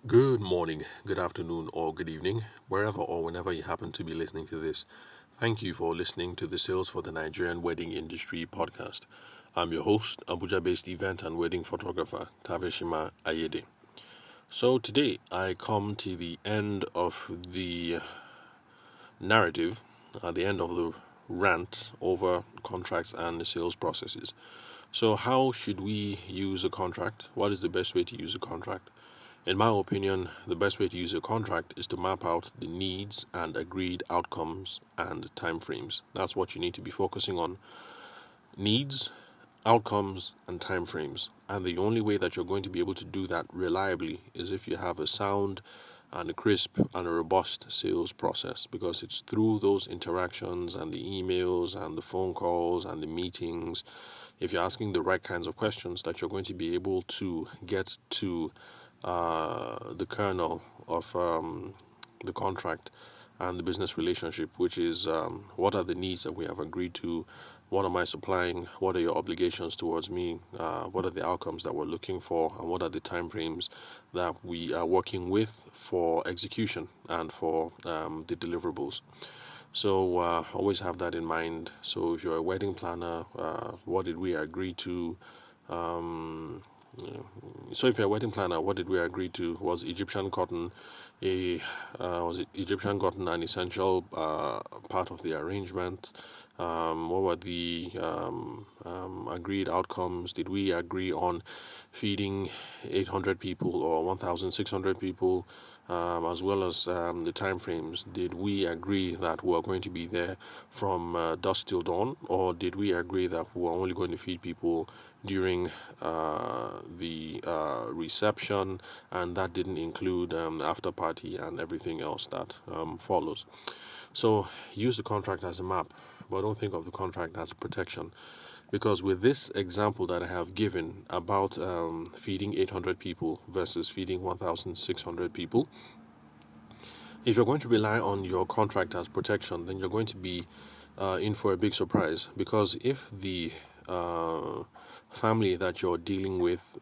Good morning, good afternoon, or good evening, wherever or whenever you happen to be listening to this. Thank you for listening to the Sales for the Nigerian Wedding Industry podcast. I'm your host, Abuja based event and wedding photographer, Taveshima Ayede. So today I come to the end of the narrative, at the end of the rant over contracts and the sales processes. So, how should we use a contract? What is the best way to use a contract? In my opinion, the best way to use a contract is to map out the needs and agreed outcomes and timeframes. That's what you need to be focusing on: needs, outcomes, and timeframes. And the only way that you're going to be able to do that reliably is if you have a sound and a crisp and a robust sales process, because it's through those interactions and the emails and the phone calls and the meetings, if you're asking the right kinds of questions, that you're going to be able to get to the kernel of the contract and the business relationship, which is what are the needs that we have agreed to, what am I supplying, what are your obligations towards me, what are the outcomes that we're looking for, and what are the timeframes that we are working with for execution and for the deliverables. So always have that in mind. So if you're a wedding planner, what did we agree to? Um, so if you're a wedding planner, what did we agree to? Was Egyptian cotton an essential part of the arrangement? What were the agreed outcomes? Did we agree on feeding 800 people or 1,600 people, as well as the time frames? Did we agree that we're going to be there from dusk till dawn, or did we agree that we're only going to feed people during the reception, and that didn't include the after party and everything else that follows? So use the contract as a map, but don't think of the contract as protection. Because with this example that I have given about feeding 800 people versus feeding 1,600 people, if you're going to rely on your contract as protection, then you're going to be in for a big surprise. Because if the family that you're dealing with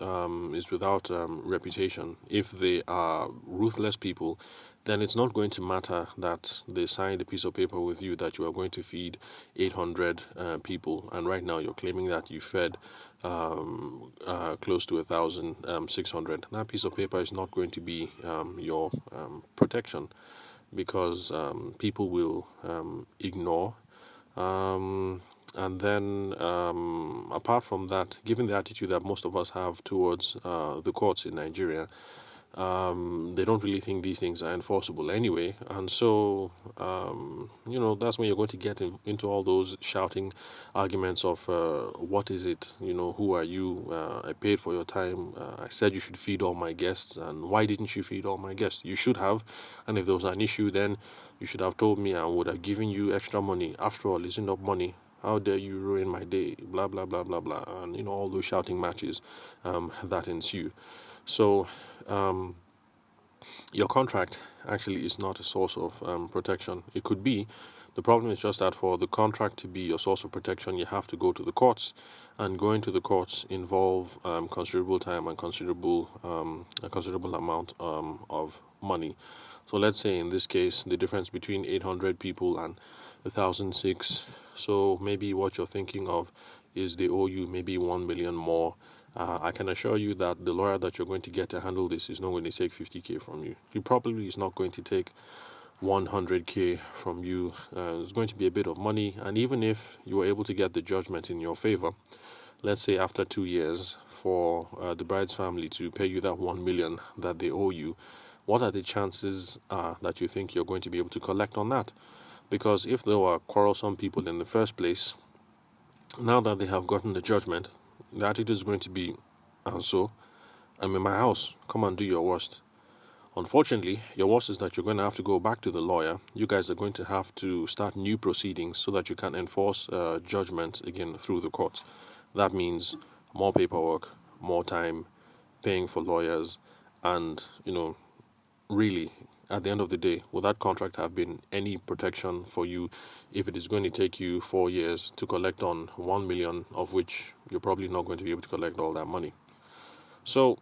is without reputation, if they are ruthless people, then it's not going to matter that they signed a piece of paper with you that you are going to feed 800 people, and right now you're claiming that you fed close to 1,600. That piece of paper is not going to be your protection, because people will ignore. And then, apart from that, given the attitude that most of us have towards the courts in Nigeria, they don't really think these things are enforceable anyway. And so, that's when you're going to get into all those shouting arguments of what is it, who are you? I paid for your time. I said you should feed all my guests. And why didn't you feed all my guests? You should have. And if there was an issue, then you should have told me and would have given you extra money. After all, isn't up money? How dare you ruin my day? Blah, blah, blah, blah, blah. And, all those shouting matches that ensue. So, your contract actually is not a source of protection. It could be. The problem is just that for the contract to be your source of protection, you have to go to the courts, and going to the courts involve considerable time and a considerable amount of money. So let's say in this case, the difference between 800 people and 1,006. So maybe what you're thinking of is they owe you maybe 1 million more. I can assure you that the lawyer that you're going to get to handle this is not going to take 50K from you. He probably is not going to take 100K from you. It's going to be a bit of money. And even if you were able to get the judgment in your favor, let's say after 2 years, for the bride's family to pay you that 1 million that they owe you, what are the chances that you think you're going to be able to collect on that? Because if there were quarrelsome people in the first place, now that they have gotten the judgment, the attitude is going to be, so I'm in my house, come and do your worst. Unfortunately, your worst is that you're going to have to go back to the lawyer. You guys are going to have to start new proceedings so that you can enforce judgment again through the court. That means more paperwork, more time, paying for lawyers, and, really, at the end of the day, will that contract have been any protection for you if it is going to take you 4 years to collect on 1 million, of which you're probably not going to be able to collect all that money? So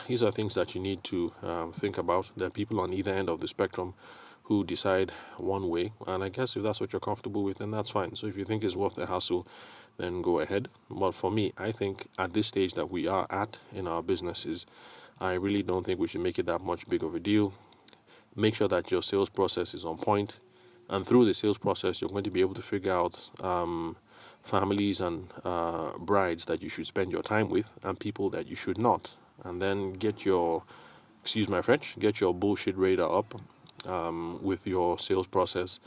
these are things that you need to think about. There are people on either end of the spectrum who decide one way, and I guess if that's what you're comfortable with, then that's fine. So if you think it's worth the hassle, then go ahead. But for me, I think at this stage that we are at in our businesses, I really don't think we should make it that much big of a deal. Make sure that your sales process is on point, and through the sales process, you're going to be able to figure out families and brides that you should spend your time with, and people that you should not. And then get your, excuse my French, get your bullshit radar up with your sales process.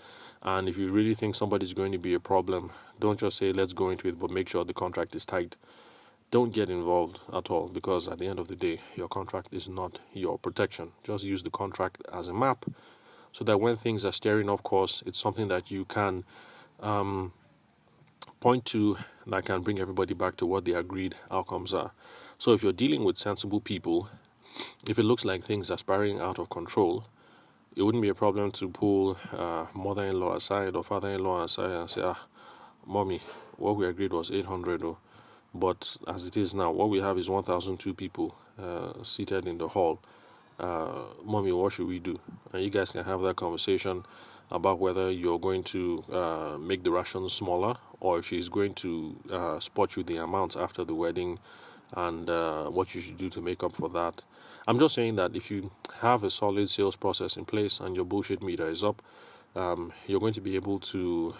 And if you really think somebody's going to be a problem, don't just say let's go into it, but make sure the contract is tight. Don't get involved at all, because at the end of the day, your contract is not your protection. Just use the contract as a map, so that when things are steering off course, it's something that you can point to that can bring everybody back to what the agreed outcomes are. So if you're dealing with sensible people, if it looks like things are spiraling out of control, it wouldn't be a problem to pull mother-in-law aside or father-in-law aside and say, mommy, what we agreed was 800, but as it is now, what we have is 1,002 people seated in the hall. Mommy, what should we do? And you guys can have that conversation about whether you're going to make the rations smaller, or if she's going to spot you the amounts after the wedding, and what you should do to make up for that. I'm just saying that if you have a solid sales process in place and your bullshit meter is up, you're going to be able to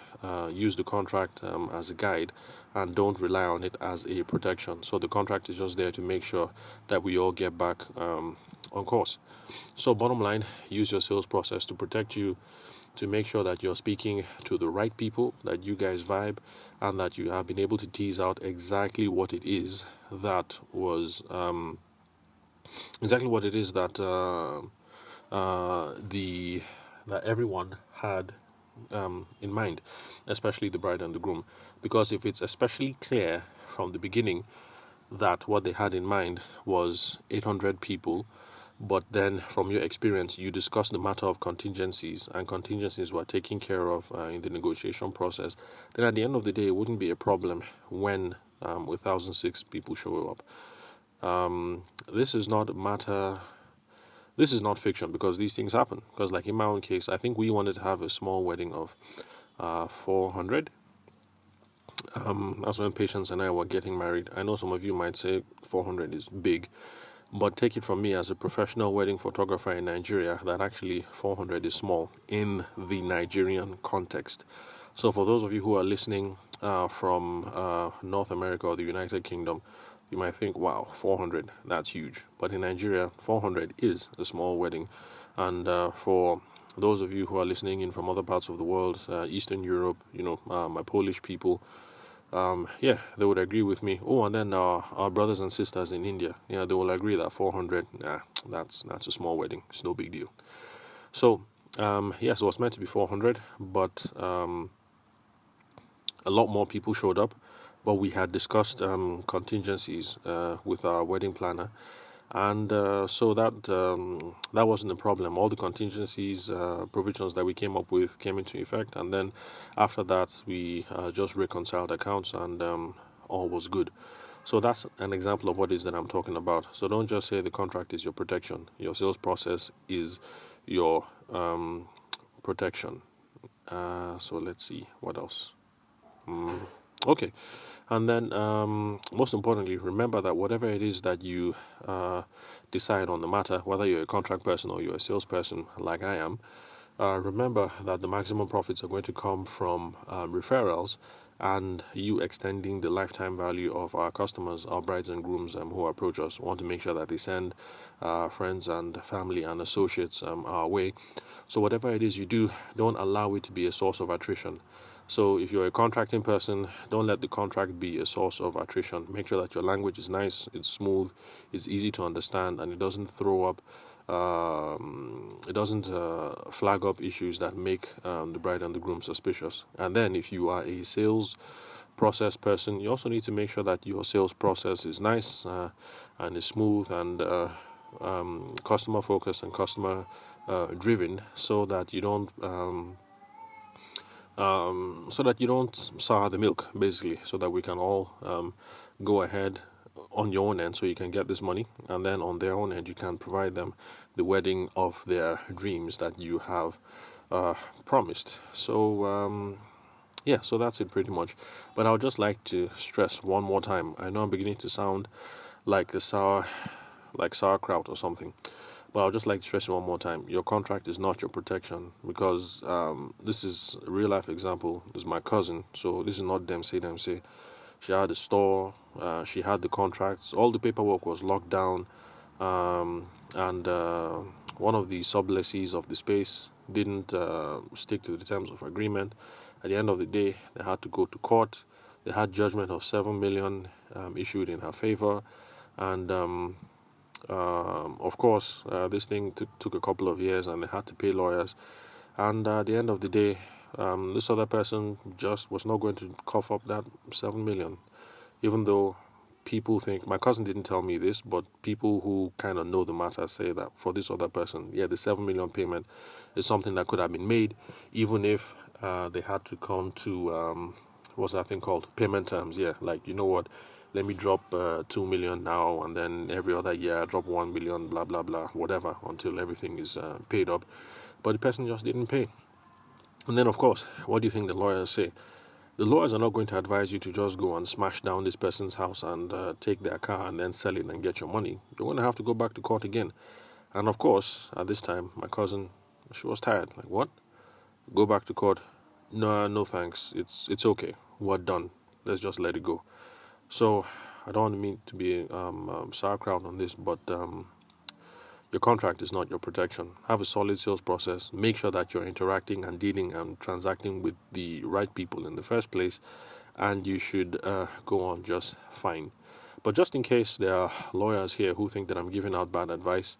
use the contract as a guide, and don't rely on it as a protection. So the contract is just there to make sure that we all get back on course. So bottom line, use your sales process to protect you, to make sure that you're speaking to the right people, that you guys vibe, and that you have been able to tease out exactly what it is that was that everyone had in mind, especially the bride and the groom. Because if it's especially clear from the beginning that what they had in mind was 800 people, but then from your experience you discussed the matter of contingencies, and contingencies were taken care of in the negotiation process, then at the end of the day it wouldn't be a problem when 1,006 people show up. This is not fiction, because these things happen. Because like in my own case, I think we wanted to have a small wedding of 400. That's when Patience and I were getting married. I know some of you might say 400 is big, but take it from me, as a professional wedding photographer in Nigeria, that actually 400 is small in the Nigerian context. So for those of you who are listening from North America or the United Kingdom, you might think, wow, 400, that's huge. But in Nigeria, 400 is a small wedding. And for those of you who are listening in from other parts of the world, Eastern Europe, my Polish people, they would agree with me. Oh, and then our brothers and sisters in India, they will agree that 400, that's a small wedding. It's no big deal. So, so it was meant to be 400, but a lot more people showed up. But we had discussed contingencies with our wedding planner, and so that wasn't a problem. All the contingencies provisions that we came up with came into effect, and then after that we just reconciled accounts, and all was good. So that's an example of what it is that I'm talking about. So don't just say the contract is your protection. Your sales process is your protection. So let's see what else. Okay. And then, most importantly, remember that whatever it is that you decide on the matter, whether you're a contract person or you're a salesperson like I am, remember that the maximum profits are going to come from referrals, and you extending the lifetime value of our customers, our brides and grooms who approach us. We want to make sure that they send friends and family and associates our way. So whatever it is you do, don't allow it to be a source of attrition. So if you're a contracting person, don't let the contract be a source of attrition. Make sure that your language is nice, it's smooth, it's easy to understand, and it doesn't throw up, flag up issues that make the bride and the groom suspicious. And then if you are a sales process person, you also need to make sure that your sales process is nice and is smooth and customer focused and customer driven, so that you don't sour the milk, basically, so that we can all go ahead on your own end so you can get this money, and then on their own end you can provide them the wedding of their dreams that you have promised. So yeah, so that's it pretty much. But I would just like to stress one more time. I know I'm beginning to sound like sauerkraut or something, but I'll just like to stress it one more time. Your contract is not your protection, because this is a real life example. This is my cousin, so this is not them say. She had a store, she had the contracts, all the paperwork was locked down, and one of the sub-lessees of the space didn't stick to the terms of agreement. At the end of the day, they had to go to court. They had judgment of 7 million issued in her favor, and of course, this thing took a couple of years, and they had to pay lawyers. And at the end of the day, this other person just was not going to cough up that 7 million, even though people think, my cousin didn't tell me this, but people who kind of know the matter say that for this other person, yeah, the 7 million payment is something that could have been made, even if they had to come to what's that thing called, payment terms. Yeah, like, you know what, let me drop 2 million now, and then every other year I drop 1 million, blah blah blah, whatever, until everything is paid up. But the person just didn't pay. And then, of course, what do you think the lawyers say? The lawyers are not going to advise you to just go and smash down this person's house and take their car and then sell it and get your money. You're going to have to go back to court again. And of course, at this time, my cousin, she was tired. Like, what? Go back to court? No, no thanks. It's okay. We're done. Let's just let it go. So I don't want me to be sauerkraut on this, but your contract is not your protection. Have a solid sales process. Make sure that you're interacting and dealing and transacting with the right people in the first place, and you should go on just fine. But just in case there are lawyers here who think that I'm giving out bad advice,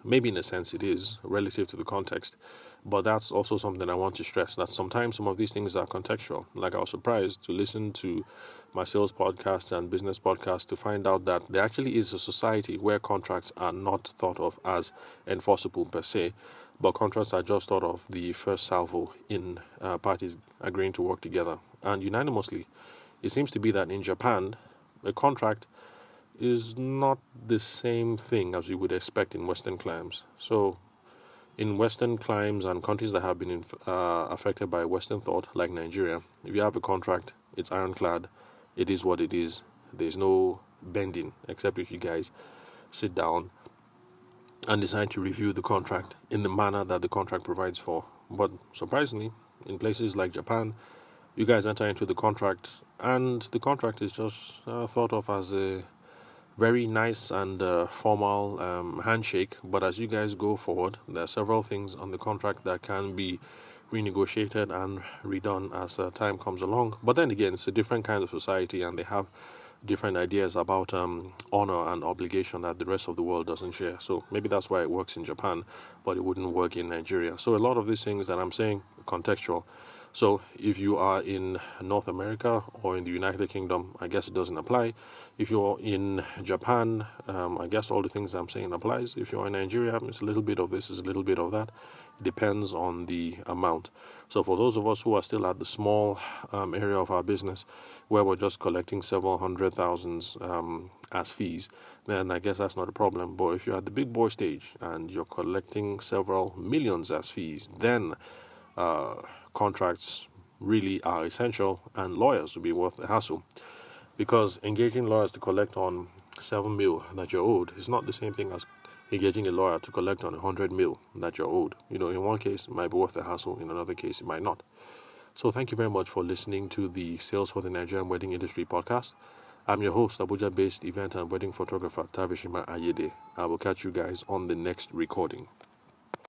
maybe in a sense it is relative to the context, but that's also something I want to stress, that sometimes some of these things are contextual. Like, I was surprised to listen to my sales podcast and business podcast to find out that there actually is a society where contracts are not thought of as enforceable per se, but contracts are just thought of the first salvo in parties agreeing to work together. And unanimously, it seems to be that in Japan, a contract is not the same thing as we would expect in Western climes. So in Western climes and countries that have been affected by Western thought, like Nigeria, if you have a contract, it's ironclad. It is what it is. There's no bending, except if you guys sit down and decide to review the contract in the manner that the contract provides for. But surprisingly, in places like Japan, you guys enter into the contract, and the contract is just thought of as a very nice and formal handshake. But as you guys go forward, there are several things on the contract that can be renegotiated and redone as time comes along. But then again, it's a different kind of society, and they have different ideas about honor and obligation that the rest of the world doesn't share. So maybe that's why it works in Japan, but it wouldn't work in Nigeria. So a lot of these things that I'm saying are contextual. So if you are in North America or in the United Kingdom, I guess it doesn't apply. If you're in Japan, I guess all the things I'm saying applies. If you're in Nigeria, it's a little bit of this, it's a little bit of that. It depends on the amount. So for those of us who are still at the small area of our business, where we're just collecting several hundred thousands as fees, then I guess that's not a problem. But if you're at the big boy stage and you're collecting several millions as fees, then contracts really are essential, and lawyers will be worth the hassle, because engaging lawyers to collect on 7 mil that you're owed is not the same thing as engaging a lawyer to collect on 100 mil that you're owed. You know, in one case it might be worth the hassle, in another case it might not. So thank you very much for listening to the Sales for the Nigerian Wedding Industry podcast. I'm your host, Abuja-based event and wedding photographer Tavishima Ayede. I will catch you guys on the next recording.